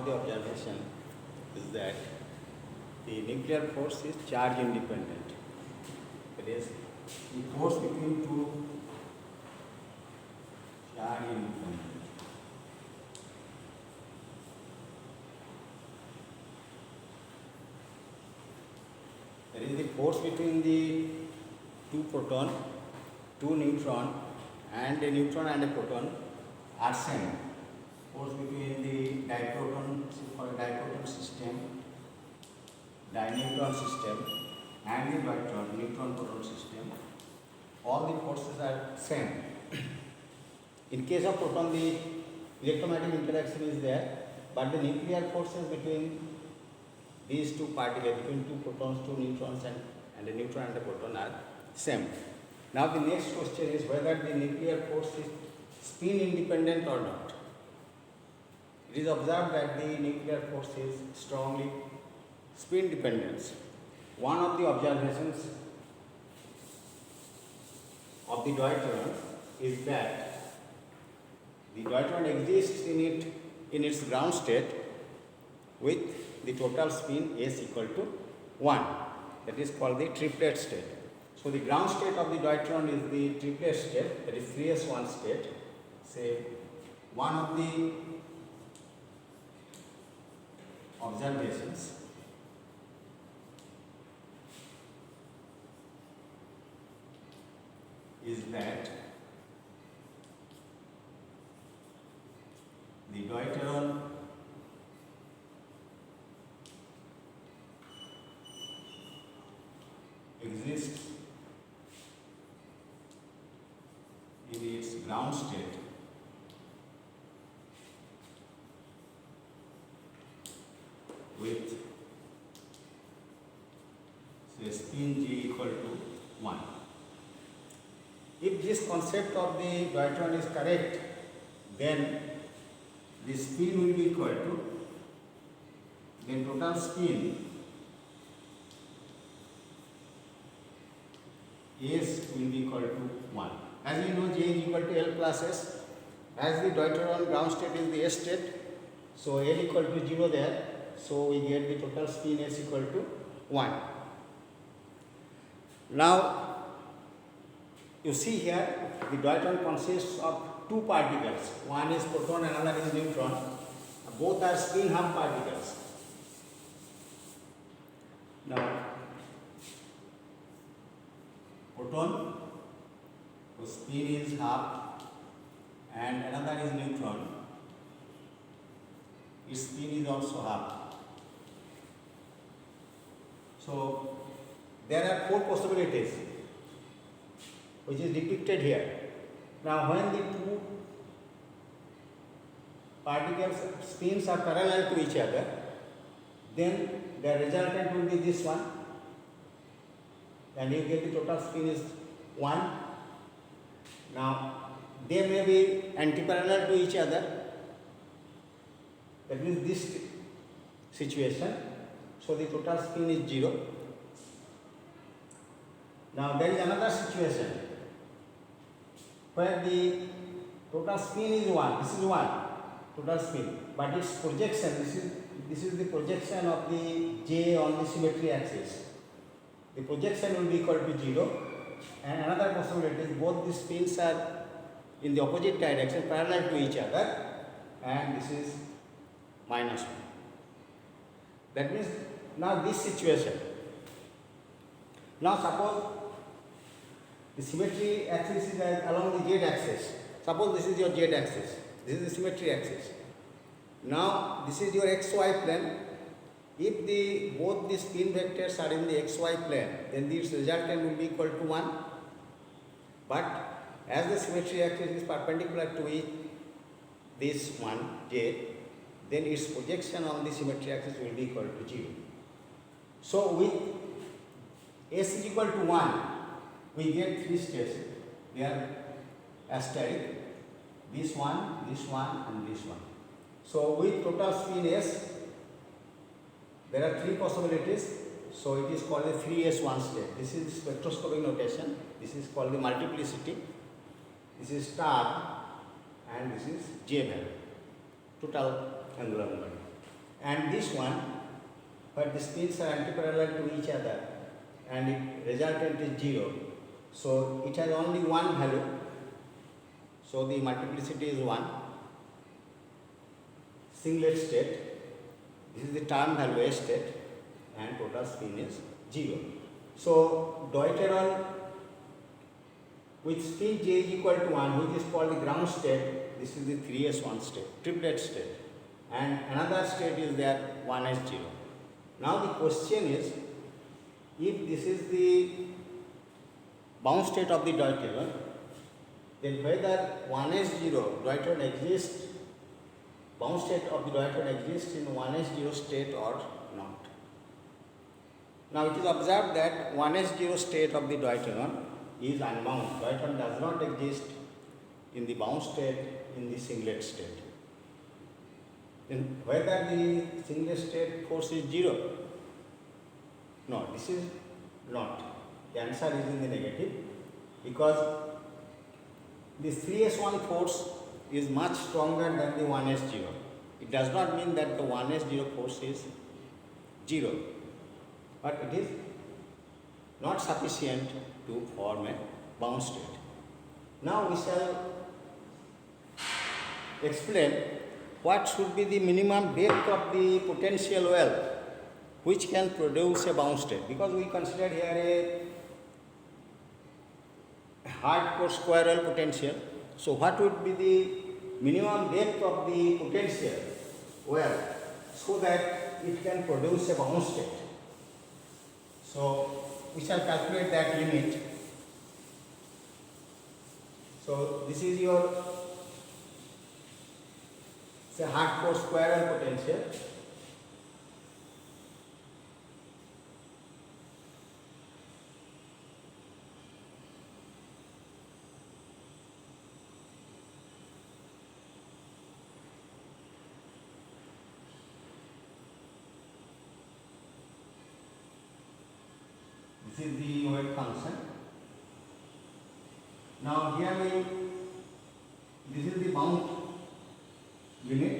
of the observation is that the nuclear force is charge independent. It is the force between two charge independent. There is the force between the two proton, two neutron, and a neutron and a proton are same. Force between the diproton for a diproton system, dineutron system, and the neutron proton system, all the forces are same. In case of proton, the electromagnetic interaction is there, but the nuclear forces between these two particles, between two protons, two neutrons, and a neutron and a proton are same. Now the next question is whether the nuclear force is spin independent or not. It is observed that the nuclear force is strongly spin dependent. One of the observations of the deuteron is that the deuteron exists in its ground state with the total spin S equal to 1. That is called the triplet state. So the ground state of the deuteron is the triplet state, that is 3s1 state. Say one of the observations is that the deuteron exists in its ground state with say spin G equal to 1. If this concept of the deuteron is correct, then the spin will be equal to, then total spin S will be equal to 1. As we know, J is equal to L plus S. As the deuteron ground state is the S state, so L equal to 0 there, so we get the total spin S equal to 1. Now, you see here, the deuteron consists of two particles. One is proton, another is neutron. Both are spin half particles. Now, proton, whose spin is half, and another is neutron, its spin is also half. So there are four possibilities which is depicted here. Now when the two particles spins are parallel to each other, then the resultant will be this one, and you get the total spin is 1. Now they may be antiparallel to each other, that means this situation, so the total spin is 0. Now there is another situation where the total spin is 1, this is 1 total spin, but its projection, this is the projection of the J on the symmetry axis. The projection will be equal to 0, and another possibility is both the spins are in the opposite direction parallel to each other, and this is -1. That means now this situation. Now suppose the symmetry axis is along the Z axis. Suppose this is your Z axis, this is the symmetry axis. Now this is your XY plane. If both the spin vectors are in the XY plane, then this resultant will be equal to 1. But as the symmetry axis is perpendicular to this one, J, then its projection on the symmetry axis will be equal to 0. So with S is equal to 1, we get three states. They are asterisk, this one, and this one. So with total spin S, there are three possibilities. So it is called the 3s1 state. This is spectroscopic notation. This is called the multiplicity. This is star, and this is J value, total angular momentum. and this one, but the spins are antiparallel to each other and it resultant is 0. So it has only one value. So the multiplicity is 1. Singlet state, this is the term value A state, and total spin is 0. So deuteron with spin j is equal to 1, which is called the ground state, this is the 3s1 state, triplet state, and another state is there 1s0. Now the question is, if this is the bound state of the deuteron, then whether 1s0 deuteron exists, bound state of the deuteron exists in 1s0 state or not. Now it is observed that 1s0 state of the deuteron is unbound. Deuteron does not exist in the bound state, in the singlet state. Then whether the singlet state force is 0? No, this is not. The answer is in the negative, because this 3s1 force is much stronger than the 1s0. It does not mean that the 1s0 force is 0, but it is not sufficient to form a bound state. Now we shall explain what should be the minimum depth of the potential well which can produce a bound state, because we consider here a hardcore square well potential. So what would be the minimum depth of the potential well so that it can produce a bound state? So we shall calculate that limit. So this is your hardcore square well potential. This is the wave function. Now here this is the bound limit.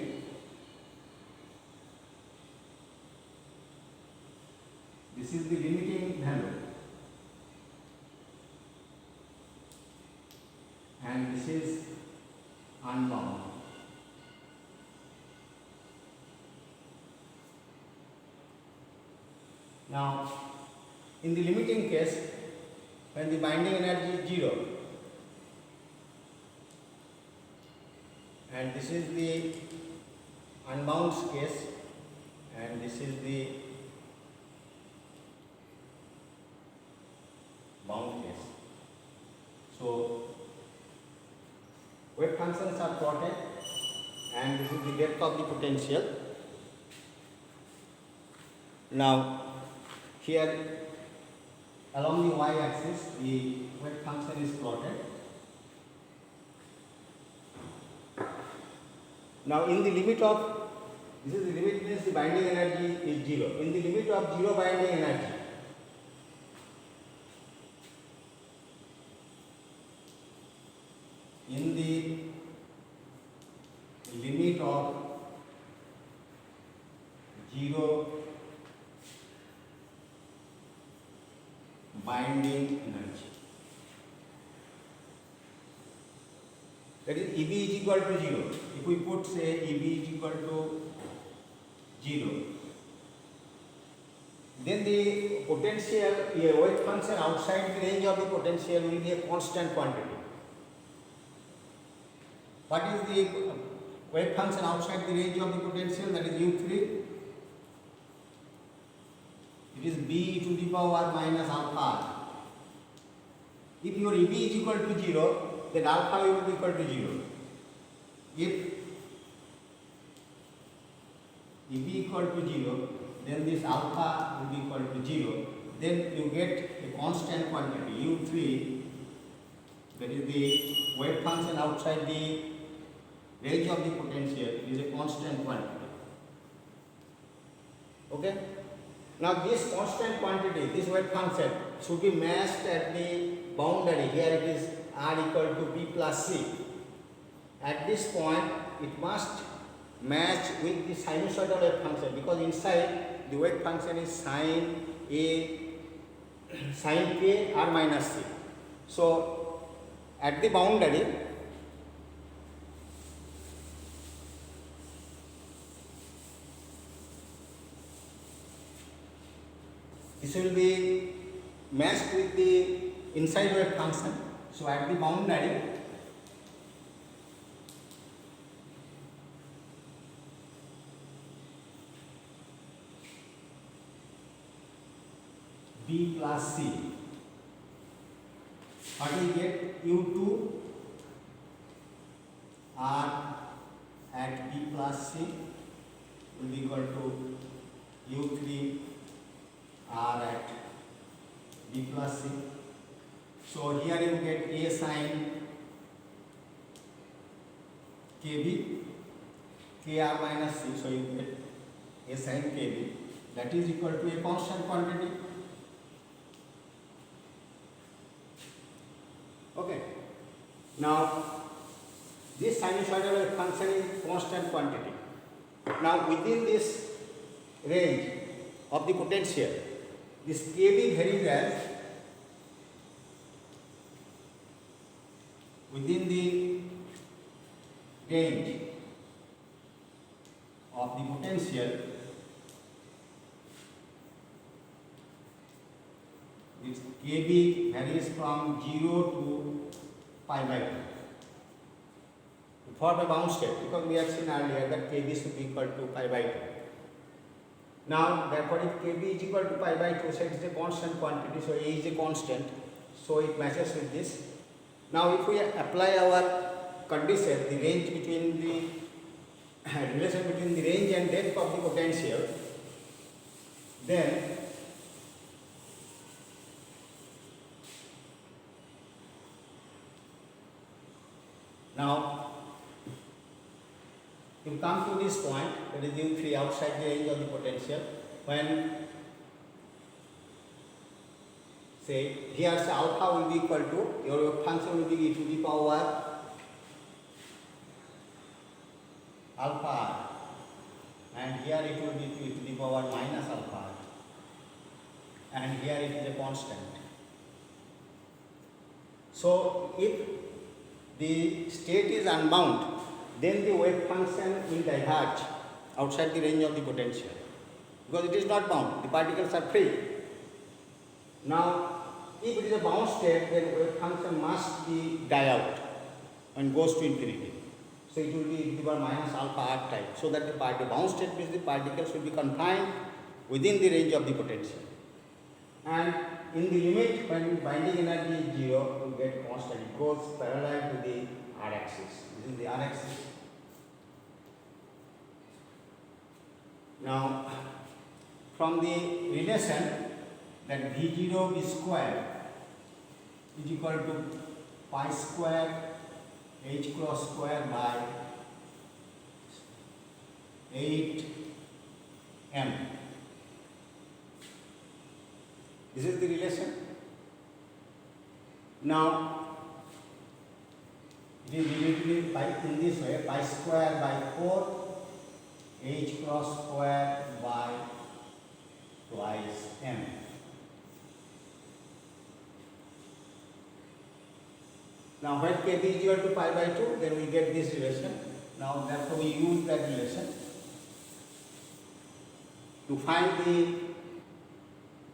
This is the limiting value, and this is unbound. Now in the limiting case, when the binding energy is 0, and this is the unbound case, and this is the bound case. So wave functions are plotted, and this is the depth of the potential. Now here along the y-axis, the wave function is plotted. Now in the limit of, this is the limit means the binding energy is 0. In the limit of 0 binding energy, in the limit of 0 binding energy, that is EB is equal to 0. If we put say EB is equal to 0, then the potential, a wave function outside the range of the potential will be a constant quantity. What is the wave function outside the range of the potential? That is U3. It is b to the power minus alpha. If your EB is equal to 0, then alpha will be equal to 0. If EB equal to 0, then this alpha will be equal to 0. Then you get a constant quantity U3, that is the wave function outside the range of the potential is a constant quantity. Okay? Now this constant quantity, this wave function should be matched at the boundary. Here it is r equal to b plus c. At this point, it must match with the sinusoidal wave function, because inside the wave function is sine A, sine k r minus c. So at the boundary, this will be matched with the inside wave function. So at the boundary, B plus C, what we get? U2 R at B plus C will be equal to U3 R at B plus C. So here you get A sine KB, KR minus C, so you get A sine KB, that is equal to a constant quantity. Okay. Now this sinusoidal function is constant quantity. Now within this range of the potential, this KB varies as within the range of the potential, this KB varies from 0 to pi by 2 for the bound state, because we have seen earlier that KB should be equal to pi by 2. Now therefore if KB is equal to pi by 2, so it is a constant quantity, so A is a constant, so it matches with this. Now if we apply our condition, the range between the relation between the range and depth of the potential, then now you come to this point, that is U3 outside the range of the potential, when say here say alpha will be equal to, your function will be e to the power alpha r, and here it will be e to the power minus alpha r, and here it is a constant. So if the state is unbound, then the wave function will diverge outside the range of the potential, because it is not bound, the particles are free. Now if it is a bound state, then wave function must be die out and goes to infinity. So it will be e to the power minus alpha r type, so that the bound state means the particles will be confined within the range of the potential. And in the limit, when binding energy is 0, you get constant, it goes parallel to the r axis. This is the r axis. Now from the relation that V0 B square is equal to pi square h cross square by 8 m. This is the relation. Now it is related in this way, pi square by 4 h cross square by twice m. Now when KB is equal to pi by 2, then we get this relation. Now therefore we use that relation to find the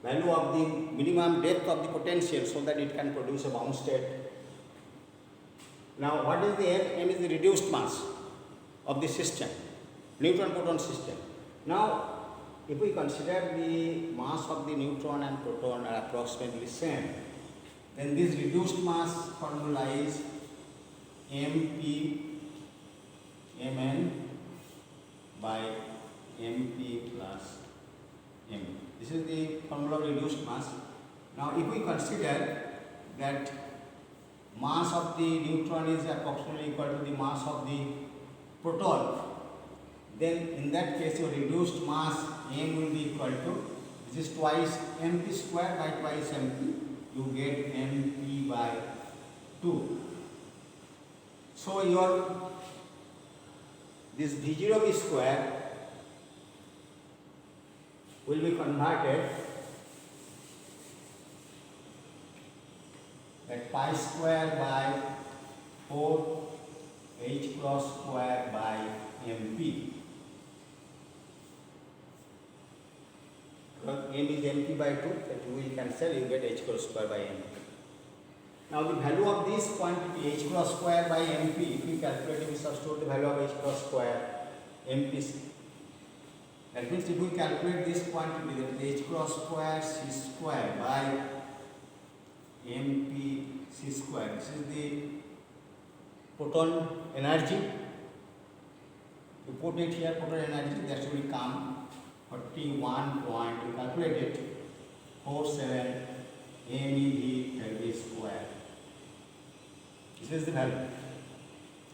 value of the minimum depth of the potential, so that it can produce a bound state. Now what is the M? M is the reduced mass of the system, neutron proton system. Now if we consider the mass of the neutron and proton are approximately same, then this reduced mass formula is MP Mn by Mp plus M. This is the formula of reduced mass. Now if we consider that mass of the neutron is approximately equal to the mass of the proton, then in that case your reduced mass M will be equal to, this is twice Mp square by twice Mp, you get Mp by 2. So your this V0 V square will be converted at pi square by 4 h cross square by mp. Because m is mp by 2, that you will cancel, you get h cross square by mp. Now the value of this quantity h cross square by mp, if we calculate, we substitute the value of h cross square mp. That means if we calculate this quantity, that is h cross square c square by mp c square. This is the proton energy. You put it here, proton energy, that will come 41 point, you calculate it, 47 MeV Kelvin square. This is the value,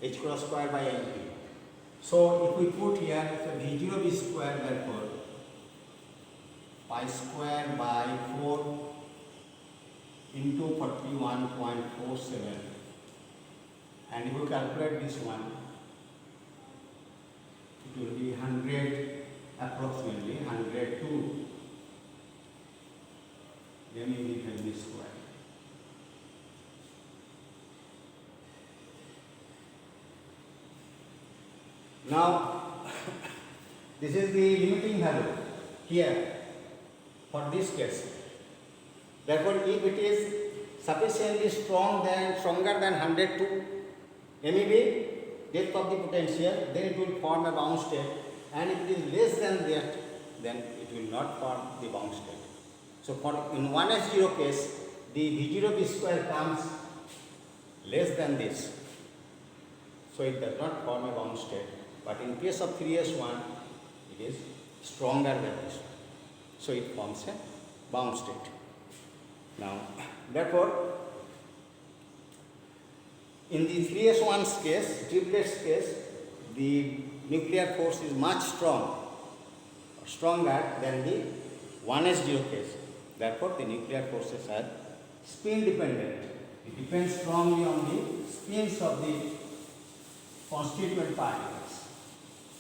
h cross square by mp. So if we put here, so V0 V square, therefore pi square by 4 into 41.47, and if we calculate this one, it will be 100, approximately 102 MeV Kelvin square. Now, this is the limiting value here for this case. Therefore, if it is sufficiently stronger than 102 MeV, depth of the potential, then it will form a bound state, and if it is less than that, then it will not form the bound state. So, for in 1s0 case, the V0 V square comes less than this, so it does not form a bound state. But in case of 3s1, it is stronger than this one, so it forms a bound state. Now, therefore, in the 3s1's case, triplets case, the nuclear force is much stronger than the 1s0 case. Therefore, the nuclear forces are spin dependent. It depends strongly on the spins of the constituent particles.